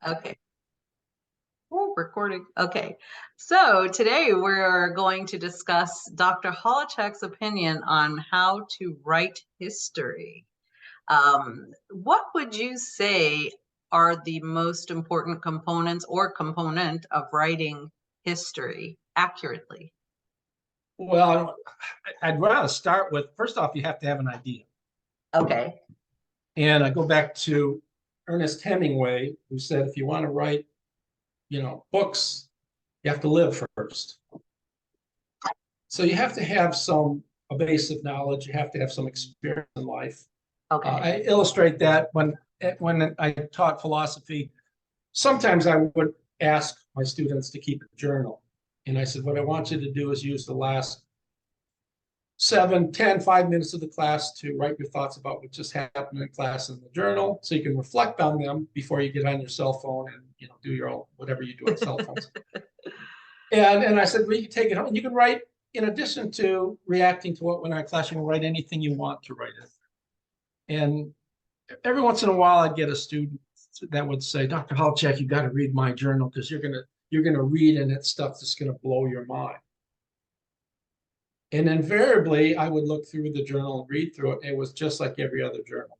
Okay. Oh, recording. Okay. So today we're going to discuss Dr. Holowchak's opinion on how to write history. What would you say are the most important components or component of writing history accurately? Well, I'd rather start with, first off, you have to have an idea. Okay. And I go back to Ernest Hemingway, who said, if you want to write, books, you have to live first. So you have to have a base of knowledge. You have to have some experience in life. Okay. I illustrate that when I taught philosophy. Sometimes I would ask my students to keep a journal. And I said, what I want you to do is use the last 7, 10, 5 minutes of the class to write your thoughts about what just happened in class in the journal, so you can reflect on them before you get on your cell phone and do your own whatever you do on cell phones. and I said, well, you can take it home and you can write, in addition to reacting to what went on in class, you can write anything you want to write it. And every once in a while I'd get a student that would say, Dr. Holowchak, you got to read my journal, because you're gonna read in it stuff that's going to blow your mind. And invariably, I would look through the journal and read through it. And it was just like every other journal.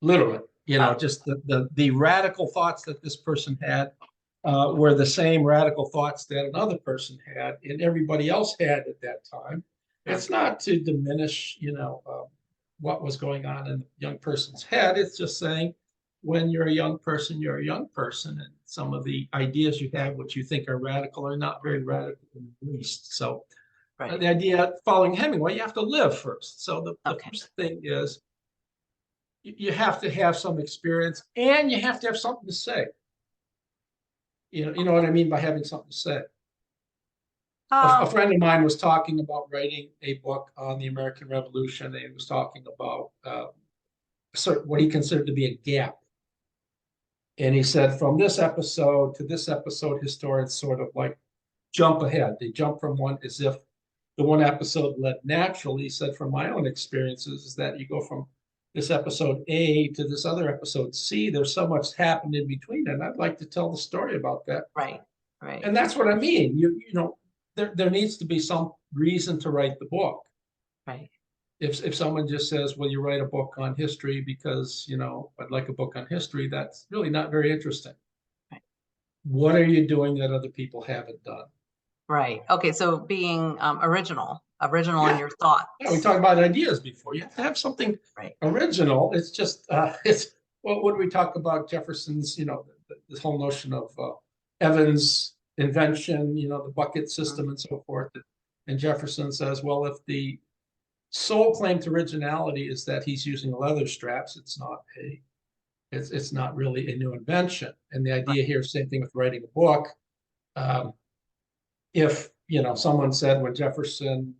Literally, just the radical thoughts that this person had were the same radical thoughts that another person had and everybody else had at that time. It's not to diminish, what was going on in the young person's head. It's just saying, when you're a young person, you're a young person, and some of the ideas you have, which you think are radical, are not very radical in the least. So Right. the idea, following Hemingway, you have to live first. So the Okay. first thing is you have to have some experience, and you have to have something to say. You know what I mean by having something to say. A Um, friend of mine was talking about writing a book on the American Revolution, and he was talking about what he considered to be a gap. And he said, from this episode to this episode, historians sort of like jump ahead. They jump from one, as if the one episode led naturally. He said, from my own experiences, is that you go from this episode A to this other episode C. There's so much happened in between, and I'd like to tell the story about that. right. Right. And that's what I mean. There needs to be some reason to write the book. Right. If someone just says, well, you write a book on history because, I'd like a book on history, that's really not very interesting. Right. What are you doing that other people haven't done? Right. Okay. So being original in Yeah. your thoughts. Yeah, we talked about ideas before. You have to have something Right. original. It's just, what do we talk about Jefferson's, this whole notion of Evans' invention, the bucket system and so forth. And Jefferson says, well, if the sole claim to originality is that he's using leather straps, it's not really a new invention. And the idea here, same thing with writing a book. If someone said when Jefferson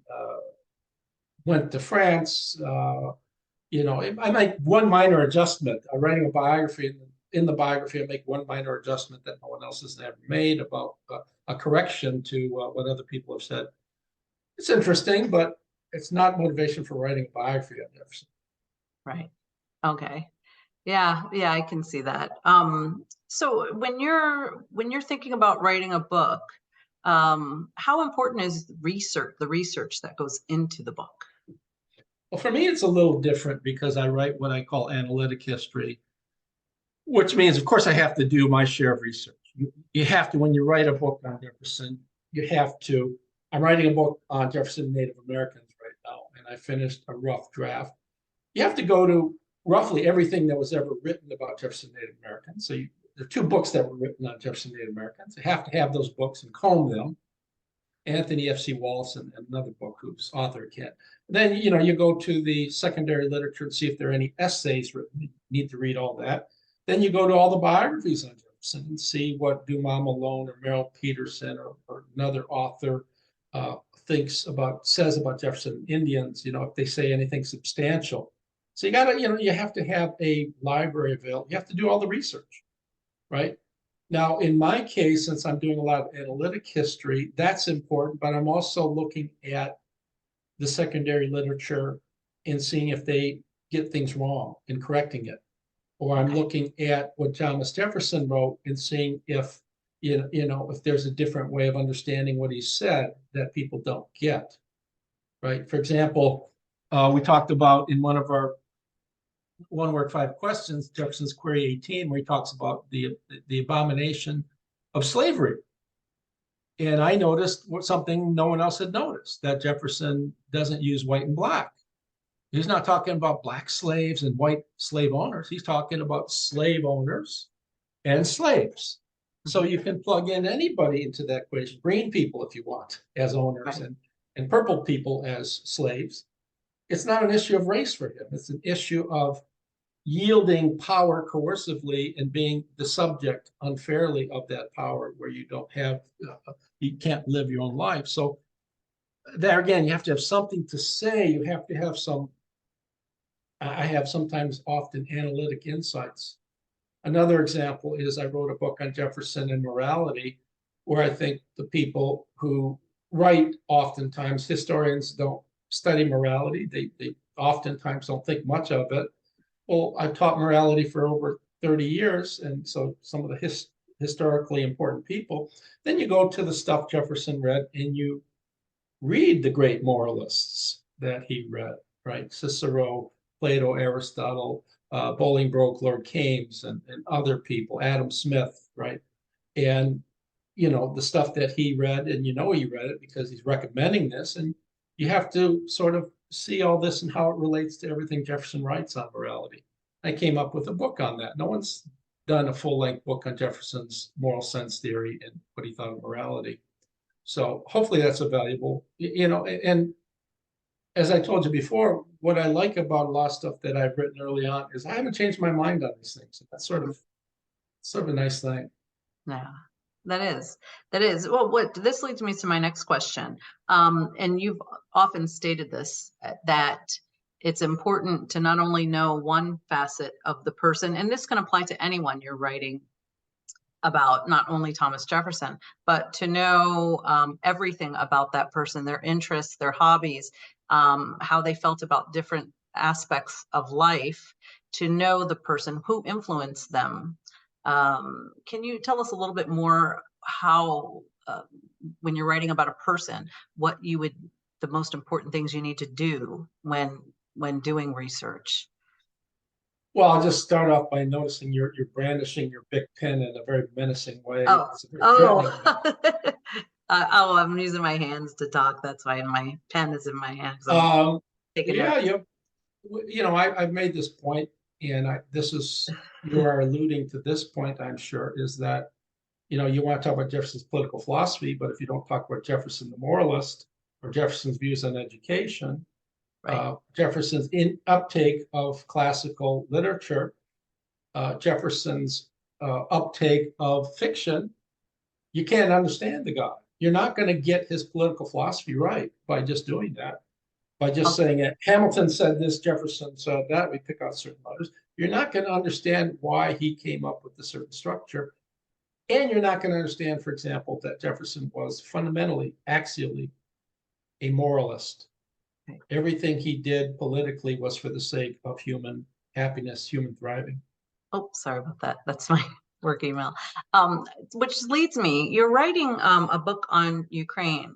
went to France, I make one minor adjustment. I'm writing a biography, and in the biography, I make one minor adjustment that no one else has ever made about a correction to what other people have said. It's interesting, but it's not motivation for writing a biography on Jefferson. Right. Okay. Yeah, yeah, I can see that. So when you're thinking about writing a book, how important is the research that goes into the book? Well, for me, it's a little different because I write what I call analytic history, which means, of course, I have to do my share of research. You have to, when you write a book on Jefferson, you have to. I'm writing a book on Jefferson Native Americans right now, and I finished a rough draft. You have to go to roughly everything that was ever written about Jefferson Native Americans. So there are 2 books that were written on Jefferson Native Americans. You have to have those books and comb them. Anthony F.C. Wallace and another book whose author can't. Then, you go to the secondary literature and see if there are any essays written. You need to read all that. Then you go to all the biographies on Jefferson and see what Dumas Malone or Merrill Peterson or another author says about Jefferson Indians, if they say anything substantial. So you have to have a library available. You have to do all the research, right? Now, in my case, since I'm doing a lot of analytic history, that's important, but I'm also looking at the secondary literature and seeing if they get things wrong and correcting it. or I'm looking at what Thomas Jefferson wrote and seeing if, if there's a different way of understanding what he said that people don't get, right? For example, we talked about in one of our one word 5 questions, Jefferson's Query 18, where he talks about the abomination of slavery. And I noticed something no one else had noticed, that Jefferson doesn't use white and black. He's not talking about black slaves and white slave owners. He's talking about slave owners and slaves. So you can plug in anybody into that equation, green people if you want as owners, Right. and purple people as slaves. It's not an issue of race for him. It's an issue of yielding power coercively and being the subject unfairly of that power, where you don't have, you can't live your own life. So there again, you have to have something to say. You have to have some, I have sometimes often analytic insights. Another example is I wrote a book on Jefferson and morality, where I think the people who write, oftentimes historians don't study morality. They oftentimes don't think much of it. Well, I've taught morality for over 30 years, and so some of the historically important people. Then you go to the stuff Jefferson read, and you read the great moralists that he read, right? Cicero, Plato, Aristotle, Bolingbroke, Lord Keynes, and other people, Adam Smith, right? And, the stuff that he read, and he read it because he's recommending this, and you have to sort of see all this and how it relates to everything Jefferson writes on morality. I came up with a book on that. No one's done a full-length book on Jefferson's moral sense theory and what he thought of morality. So hopefully that's a valuable, and as I told you before, what I like about a lot of stuff that I've written early on is I haven't changed my mind on these things. That's sort of a nice thing. Yeah, that is. Well, this leads me to my next question. And you've often stated this, that it's important to not only know one facet of the person, and this can apply to anyone you're writing about, not only Thomas Jefferson, but to know everything about that person, their interests, their hobbies, how they felt about different aspects of life, to know the person who influenced them. Can you tell us a little bit more how, when you're writing about a person, what the most important things you need to do when doing research? Well, I'll just start off by noticing you're brandishing your big pen in a very menacing way. Oh, It's a very threatening way. I'm using my hands to talk. That's why my pen is in my hand. So Yeah, I've made this point, and you are alluding to this point, I'm sure, is that, you want to talk about Jefferson's political philosophy, but if you don't talk about Jefferson the moralist or Jefferson's views on education, right. Jefferson's uptake of classical literature, Jefferson's uptake of fiction, you can't understand the guy. You're not going to get his political philosophy right by just doing that. By just saying it, Hamilton said this, Jefferson said that, we pick out certain letters. You're not going to understand why he came up with a certain structure. And you're not going to understand, for example, that Jefferson was fundamentally, axially, a moralist. Okay. Everything he did politically was for the sake of human happiness, human thriving. Oh, sorry about that. That's my work email. Which leads me, you're writing a book on Ukraine,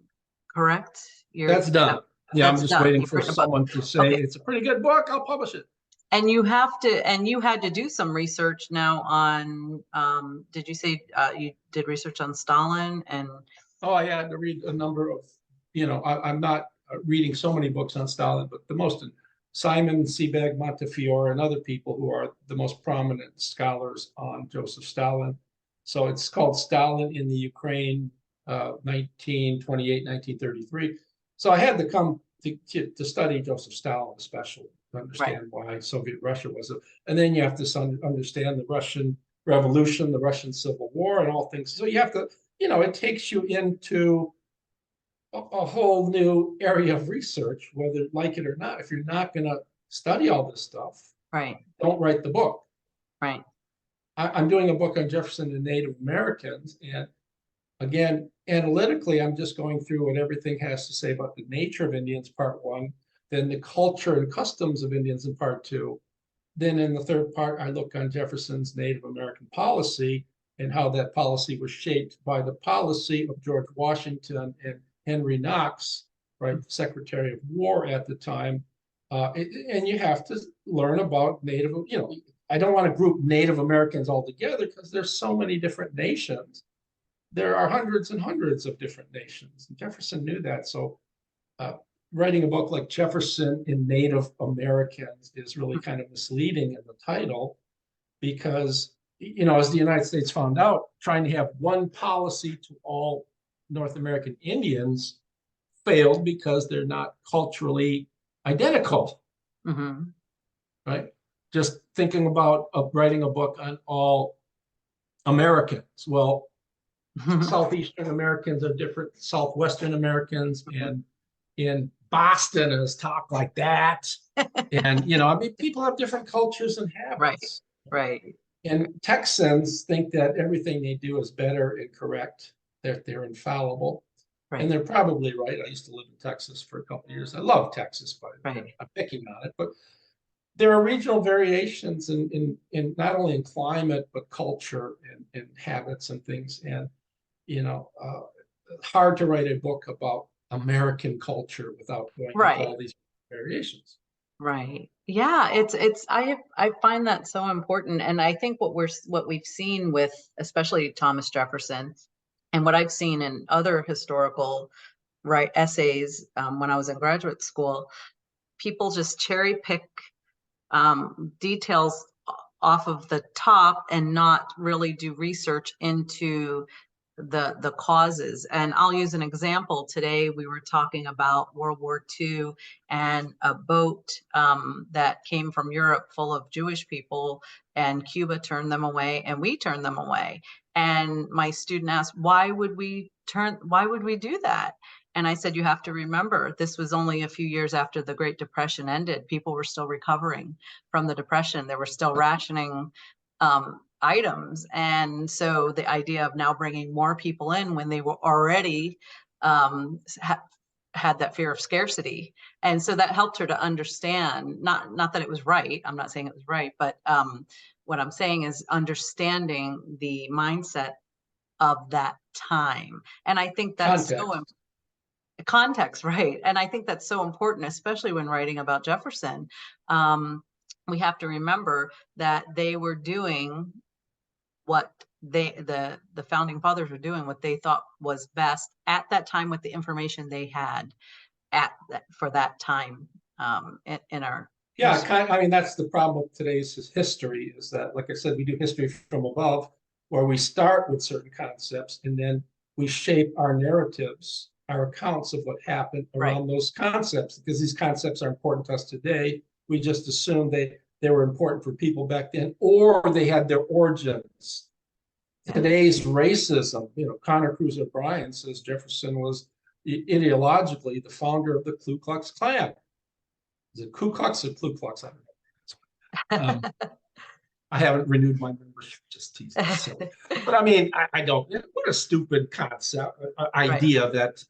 correct? That's done. Yeah, I'm just waiting for someone to say it's a pretty good book. I'll publish it. And you had to do some research now on, did you say you did research on Stalin? And oh, I had to read a number of, I'm not reading so many books on Stalin, but the most, Simon Sebag, Montefiore, and other people who are the most prominent scholars on Joseph Stalin. So it's called Stalin in the Ukraine, 1928, 1933. So I had to come to study Joseph Stalin, especially to understand why Soviet Russia was and then you have to understand the Russian Revolution, the Russian Civil War, and all things. So you have to, it takes you into a whole new area of research, whether like it or not. If you're not going to study all this stuff, don't write the book. Right. I'm doing a book on Jefferson and Native Americans, and again, analytically, I'm just going through what everything has to say about the nature of Indians, part one, then the culture and customs of Indians in part two, Then in the third part, I look on Jefferson's Native American policy and how that policy was shaped by the policy of George Washington and Henry Knox, right, Secretary of War at the time. And you have to learn about Native, I don't want to group Native Americans all together because there's so many different nations. There are hundreds and hundreds of different nations. And Jefferson knew that. So writing a book like Jefferson in Native Americans is really kind of misleading in the title because, as the United States found out, trying to have one policy to all North American Indians failed because they're not culturally identical, right? Just thinking about writing a book on all Americans. Well, Southeastern Americans are different, Southwestern Americans, and in Boston is talk like that. And, people have different cultures and habits. Right. And Texans think that everything they do is better and correct, that they're infallible. Right. And they're probably right. I used to live in Texas for a couple of years. I love Texas, but I'm picking on it. But there are regional variations in not only in climate, but culture and habits and things. And, hard to write a book about American culture without going into all these variations. Right. Yeah, I find that so important. And I think what we've seen with especially Thomas Jefferson and what I've seen in other historical essays when I was in graduate school, people just cherry pick details off of the top and not really do research into the causes. And I'll use an example. Today we were talking about World War II and a boat that came from Europe full of Jewish people, and Cuba turned them away and we turned them away. And my student asked, why would we do that? And I said, you have to remember, this was only a few years after the Great Depression ended. People were still recovering from the Depression. They were still rationing items. And so the idea of now bringing more people in when they were already had that fear of scarcity. And so that helped her to understand, not that it was right. I'm not saying it was right, but what I'm saying is understanding the mindset of that time. And I think that's so important. Context, right? And I think that's so important, especially when writing about Jefferson. We have to remember that they were doing what the founding fathers were doing, what they thought was best at that time with the information they had for that time in our history. I mean, that's the problem with today's history, is that, like I said, we do history from above, where we start with certain concepts and then we shape our narratives, our accounts of what happened around those concepts, because these concepts are important to us today. We just assume they were important for people back then, or they had their origins. Today's racism, Connor Cruz O'Brien says Jefferson was ideologically the founder of the Ku Klux Klan. Is it Ku Klux or Ku Klux? I don't know. I haven't renewed my membership, just teasing. So. But I mean, I don't, what a stupid concept, idea that,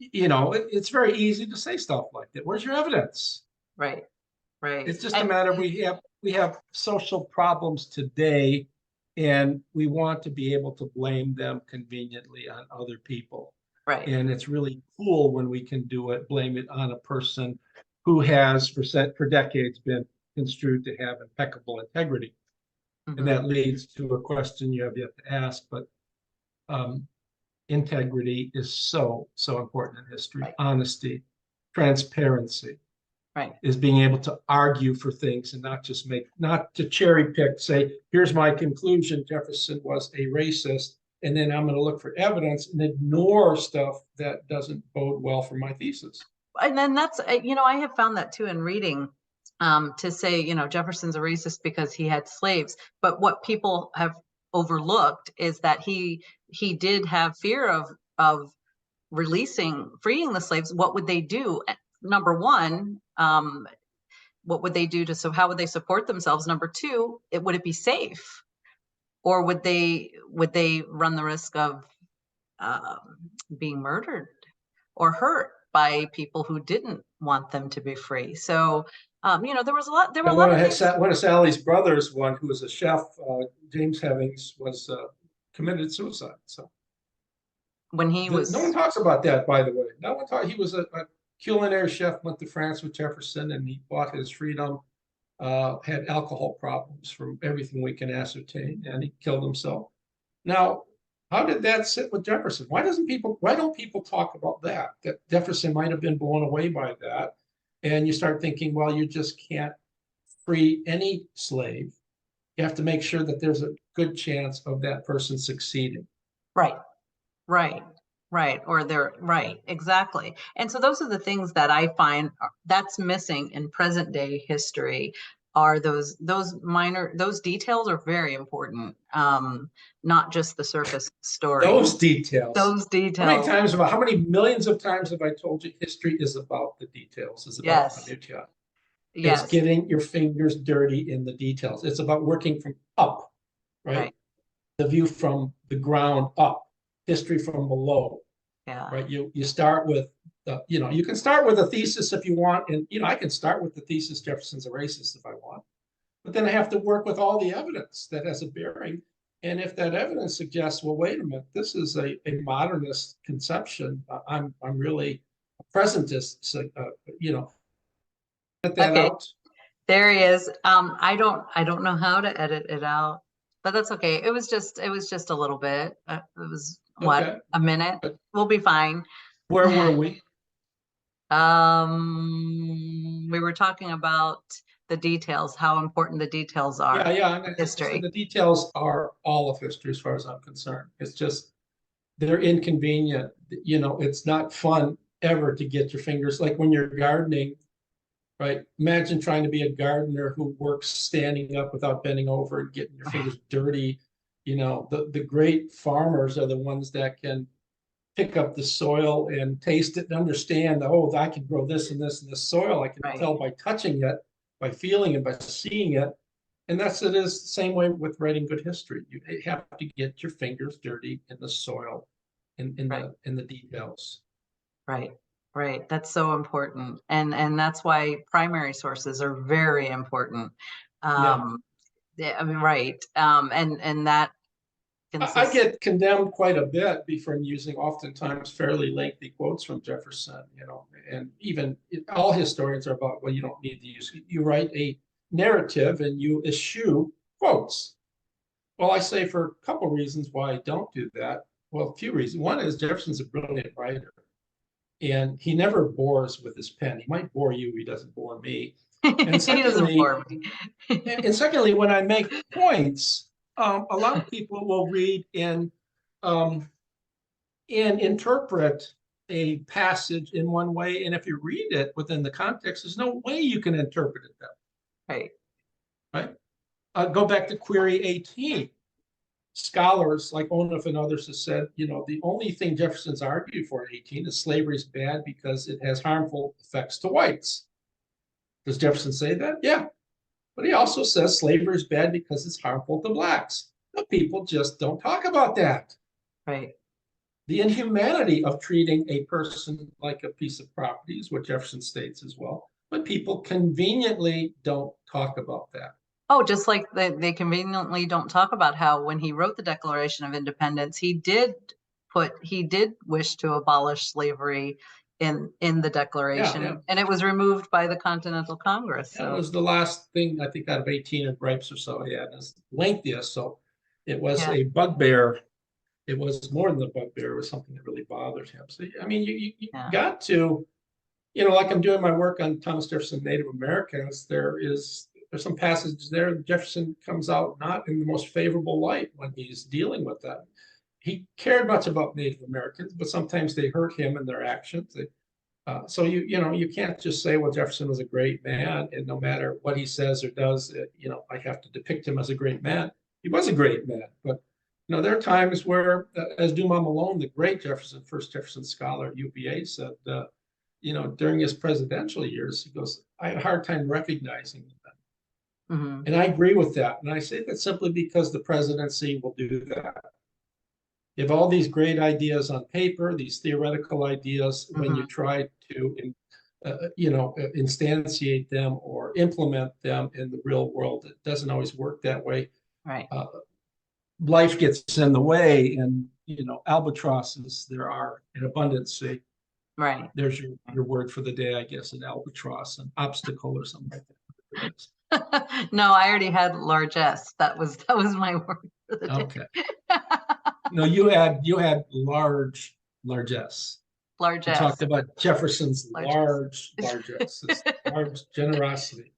it's very easy to say stuff like that. Where's your evidence? Right. It's just a matter, we have social problems today, and we want to be able to blame them conveniently on other people. Right. And it's really cool when we can do it, blame it on a person who has for decades been construed to have impeccable integrity. And that leads to a question you have yet to ask, but integrity is so important in history. Honesty, transparency, is being able to argue for things and not to cherry pick, say, here's my conclusion, Jefferson was a racist, and then I'm going to look for evidence and ignore stuff that doesn't bode well for my thesis. And then that's, I have found that too in reading, to say, Jefferson's a racist because he had slaves. But what people have overlooked is that he did have fear of freeing the slaves. What would they do? Number one, what would they do how would they support themselves? Number two, would it be safe? Or would they run the risk of being murdered or hurt by people who didn't want them to be free? So There was a lot, there were a And lot of things one of Sally's brothers, one who was a chef, James Hemings, was committed suicide. So when he no one was, talks about that, by the way. No one talks. He was a culinary chef, went to France with Jefferson, and he bought his freedom. Had alcohol problems from everything we can ascertain, and he killed himself. Now, how did that sit with Jefferson? Why don't people talk about that? That Jefferson might have been blown away by that. And you start thinking, well, you just can't free any slave. You have to make sure that there's a good chance of that person succeeding. right, right, right, or they're right, exactly. And so those are the things that I find that's missing in present day history are those details are very important. Not just the surface story. Those details. Those details, How many millions of times have I told you history is about the details, is about yes, minutiae. It's yes, getting your fingers dirty in the details. It's about working from up, right? right, The view from the ground up, history from below, yeah, right? You start with, you can start with a thesis if you want. And, I can start with the thesis Jefferson's a racist if I want. But then I have to work with all the evidence that has a bearing. And if that evidence suggests, well, wait a minute, this is a modernist conception. I'm really a presentist. So, get that okay. out. There he is. I don't know how to edit it out, but that's okay. It was just a little bit. It was what, Okay. a minute? We'll be fine. Where were we? We were talking about the details, how important the details Yeah, are yeah. in And history. the details are all of history as far as I'm concerned. It's just they're inconvenient. It's not fun ever to get your fingers like when you're gardening, right? Imagine trying to be a gardener who works standing up without bending over and getting your fingers dirty. The great farmers are the ones that can pick up the soil and taste it and understand, oh, I can grow this and this and this soil. I can Right, tell by touching it, by feeling it, by seeing it. And it is the same way with writing good history. You have to get your fingers dirty in the soil, right, in the details. right, right. That's so important. And that's why primary sources are very important. Yeah. Um, yeah, I mean, right. And that I consists, get condemned quite a bit from using oftentimes fairly lengthy quotes from Jefferson, and even all historians are about, well, you don't need to use, you write a narrative and you eschew quotes. Well, I say for a couple of reasons why I don't do that. Well, a few reasons. One is Jefferson's a brilliant writer and he never bores with his pen. He might bore you, he doesn't bore me. And he doesn't secondly, bore me. when I make points, a lot of people will read um, and interpret a passage in one way. And if you read it within the context, there's no way you can interpret it that Right, way, right? Go back to query 18. Scholars like Onuf and others have said, the only thing Jefferson's argued for in 18 is slavery is bad because it has harmful effects to whites. Does Jefferson say that? Yeah. But he also says slavery is bad because it's harmful to blacks. But people just don't talk about that. right. The inhumanity of treating a person like a piece of property is what Jefferson states as well. But people conveniently don't talk about that. Oh, just like they conveniently don't talk about how when he wrote the Declaration of Independence, he did wish to abolish slavery in the Yeah, yeah. Declaration, and it was removed by the Continental Congress. That So was the last thing I think out of 18 of gripes or so he had. It was lengthiest, so it was yeah, a bugbear. It was more than a bugbear. It was something that really bothered him. So I mean, you yeah, got to, like I'm doing my work on Thomas Jefferson Native Americans. There's some passages there. Jefferson comes out not in the most favorable light when he's dealing with that. He cared much about Native Americans, but sometimes they hurt him in their actions. So you can't just say, well, Jefferson was a great man, and no matter what he says or does, I have to depict him as a great man. He was a great man, but there are times where, as Dumas Malone, the great Jefferson, first Jefferson scholar at UVA, said, during his presidential years, he goes, I had a hard time recognizing them. hmm, And I agree with that. And I say that simply because the presidency will do that. You have all these great ideas on paper, these theoretical ideas. When hmm, you try to instantiate them or implement them in the real world. It doesn't always work that way. Right. Life gets in the way, and albatrosses there are in abundance. Right. There's your word for the day, I guess, an albatross, an obstacle or something like that. No, I already had largesse. That was my word for the day. Okay. No, you had largesse. You talked Largesse. about Jefferson's Largesse. largesse, this large generosity.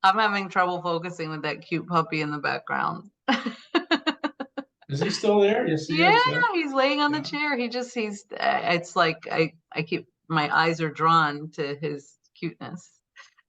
I'm having trouble focusing with that cute puppy in the background. Is he still there? Yes, he Yeah, is. Yeah. he's laying on the Yeah. chair. It's like I keep, my eyes are drawn to his cuteness.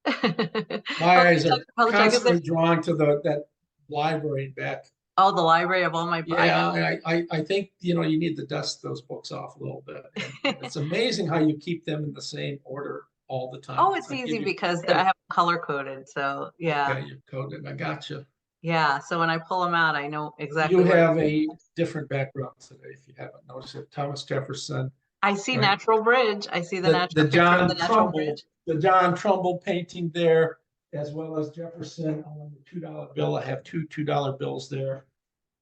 My Okay, eyes are Dr. Holowchak, is there, constantly drawn to that library back. oh, the library of all my, I Yeah, know. I think you need to dust those books off a little bit. And it's amazing how you keep them in the same order all the time. Oh, it's I easy give you because I credit. have color coded. So yeah, Okay, you coded. I got you. yeah. So when I pull them out, I know You exactly where. have a different background today, if you haven't noticed it. Thomas Jefferson, I see right? Natural Bridge. I see the The natural picture of the Natural Bridge. John Trumbull painting there, as well as Jefferson on the $2 bill. I have two $2 bills there.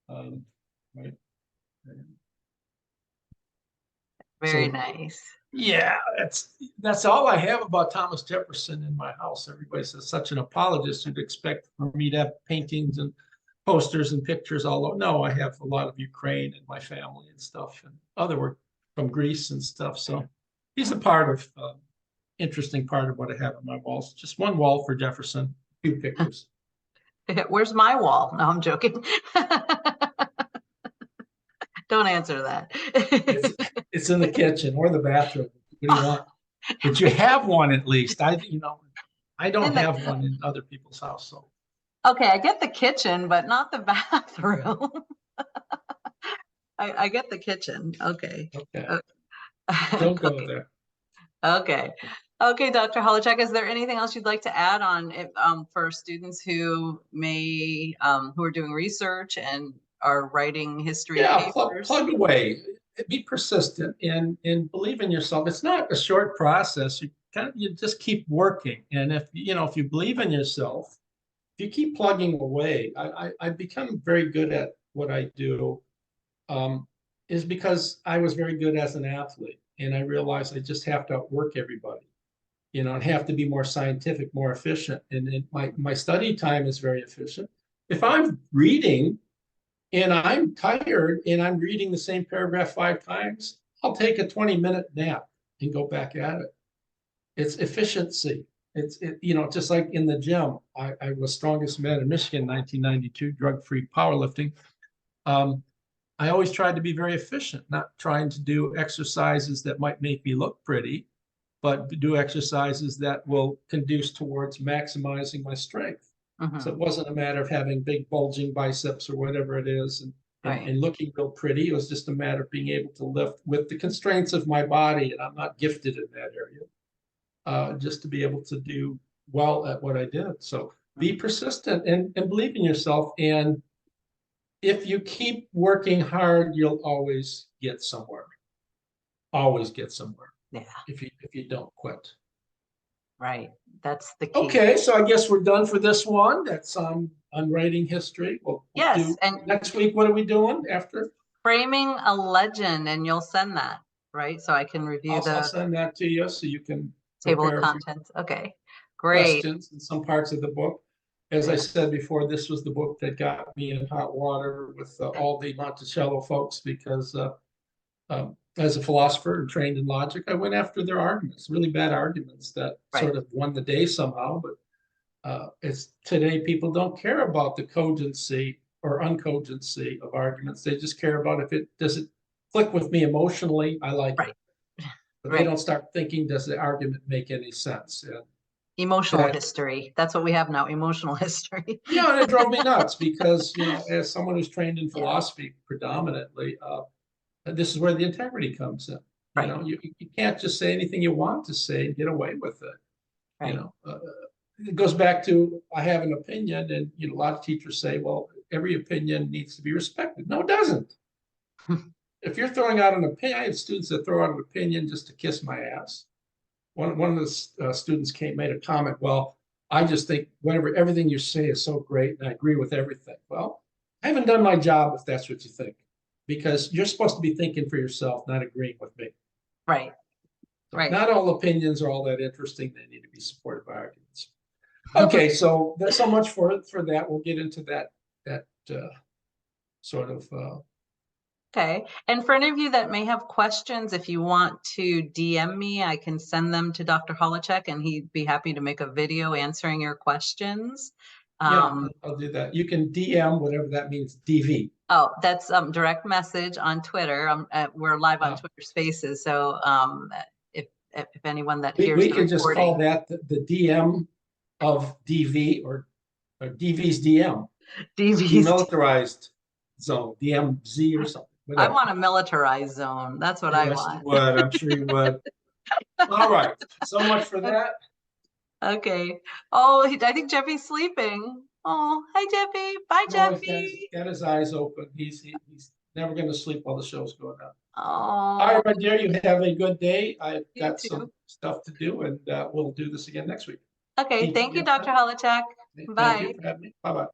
Right. Very So nice. yeah, that's all I have about Thomas Jefferson in my house. Everybody says such an apologist. You'd expect for me to have paintings and posters and pictures all over. No, I have a lot of Ukraine in my family and stuff, and other work from Greece and stuff. So he's a part of interesting part of what I have on my walls. Just one wall for Jefferson, a few pictures. Where's my wall? No, I'm joking. Don't answer that. It's it's in the kitchen or the bathroom. What do you want? But you have one at least. I don't In the, have one in other people's house. So okay, I get the kitchen, but not the bathroom. I get the kitchen. Okay. okay, don't go Okay. there. Okay. Okay, Dr. Holowchak, is there anything else you'd like to add on for students who who are doing research and are writing history Yeah, papers? plug away. Be persistent and believe in yourself. It's not a short process. You just keep working. And if you believe in yourself, if you keep plugging away, I've become very good at what I do. Is because I was very good as an athlete, and I realized I just have to outwork everybody. And have to be more scientific, more efficient. And my study time is very efficient. If I'm reading and I'm tired and I'm reading the same paragraph 5 times, I'll take a 20-minute nap and go back at it. It's efficiency. Just like in the gym. I was strongest man in Michigan in 1992, drug-free powerlifting. I always tried to be very efficient, not trying to do exercises that might make me look pretty, but do exercises that will conduce towards maximizing my strength. So it wasn't a matter of having big bulging biceps or whatever it is Right. and looking real pretty. It was just a matter of being able to lift with the constraints of my body. And I'm not gifted in that area, just to be able to do well at what I did. So be persistent and believe in yourself. And if you keep working hard, you'll always get somewhere. Always get somewhere Yeah. if you don't quit. Right. That's the key. Okay, so I guess we're done for this one. That's on writing history. We'll Yes, do and next week. What are we doing after? framing a legend, and you'll send that, right? So I can review I'll the send that to you so you can table of prepare a few contents. Okay, great. questions in some parts of the book. As I Yeah. said before, this was the book that got me in hot water with all the Monticello folks because as a philosopher and trained in logic, I went after their arguments, really bad arguments that Right. sort of won the day somehow. But it's today people don't care about the cogency or uncogency of arguments. They just care about if it does it click with me emotionally. I like it, Right. but they Right. don't start thinking, does the argument make any sense? And Emotional that history. That's what we have now, emotional history. yeah, and it drove me nuts because as someone who's trained in Yeah. philosophy predominantly, this is where the integrity comes in. Right. You can't just say anything you want to say and get away with it. Right. It goes back to I have an opinion, and a lot of teachers say, well, every opinion needs to be respected. No, it doesn't. If you're throwing out an opinion, I have students that throw out an opinion just to kiss my ass. one of the students made a comment. Well, I just think everything you say is so great, and I agree with everything. Well, I haven't done my job if that's what you think, because you're supposed to be thinking for yourself, not agreeing with me. Right. So Right. not all opinions are all that interesting. They need to be supported by arguments. Okay, so that's so much for that. We'll get into that sort of. Okay. And for any of you that may have questions, if you want to DM me, I can send them to Dr. Holowchak, and he'd be happy to make a video answering your questions. Yeah, I'll do that. You can DM, whatever that means, DV. Oh, that's direct message on Twitter. We're live on Twitter Spaces, so if anyone that hears we the can just call recording, that the DM of DV or DV's DM, DV's. Demilitarized Zone, DMZ or something. I Whatever. want a militarized zone. That's what I Yes, want. you would. I'm sure you would. All right. So much for that. Okay. Oh, I think Jeffy's sleeping. Oh, hi, Jeffy. Bye, No, Jeffy. he's got his eyes open. He's never going to sleep while the show's going on. Oh. All right, my dear, you have a good day. I've got too. some stuff to do, and we'll do this again next week. Okay. Thank you, Dr. Holowchak. Bye. Thank you for having me. Bye-bye.